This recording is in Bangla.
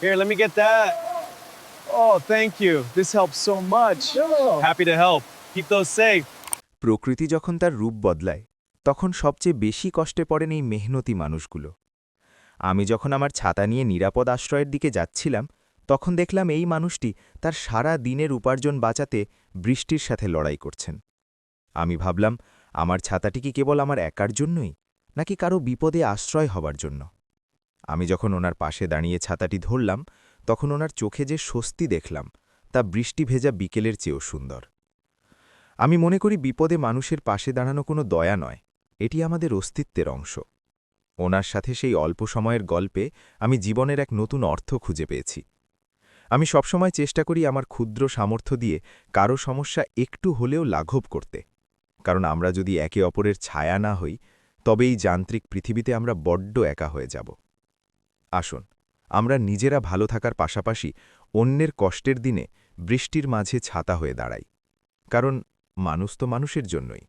Here, let me get that. Oh, thank you. This helps so much. Happy to help. Keep those safe. প্রকৃতি যখন তার রূপ বদলায় তখন সবচেয়ে বেশি কষ্টে পড়েন এই মেহনতি মানুষগুলো। আমি যখন আমার ছাতা নিয়ে নিরাপদ আশ্রয়ের দিকে যাচ্ছিলাম তখন দেখলাম এই মানুষটি তার সারা দিনের উপার্জন বাঁচাতে বৃষ্টির সাথে লড়াই করছেন। আমি ভাবলাম, আমার ছাতাটি কি কেবল আমার একার জন্যই, নাকি কারো বিপদে আশ্রয় হবার জন্য? আমি যখন ওনার পাশে দাঁড়িয়ে ছাতাটি ধরলাম তখন ওনার চোখে যে স্বস্তি দেখলাম তা বৃষ্টি ভেজা বিকেলের চেয়েও সুন্দর। আমি মনে করি বিপদে মানুষের পাশে দাঁড়ানো কোনো দয়া নয়, এটি আমাদের অস্তিত্বের অংশ। ওনার সাথে সেই অল্প সময়ের গল্পে আমি জীবনের এক নতুন অর্থ খুঁজে পেয়েছি। আমি সবসময় চেষ্টা করি আমার ক্ষুদ্র সামর্থ্য দিয়ে কারো সমস্যা একটু হলেও লাঘব করতে, কারণ আমরা যদি একে অপরের ছায়া না হই তবে এই যান্ত্রিক পৃথিবীতে আমরা বড্ড একা হয়ে যাব। আসুন, আমরা নিজেরা ভালো থাকার পাশাপাশি অন্যের কষ্টের দিনে বৃষ্টির মাঝে ছাতা হয়ে দাঁড়াই, কারণ মানুষ তো মানুষের জন্যই।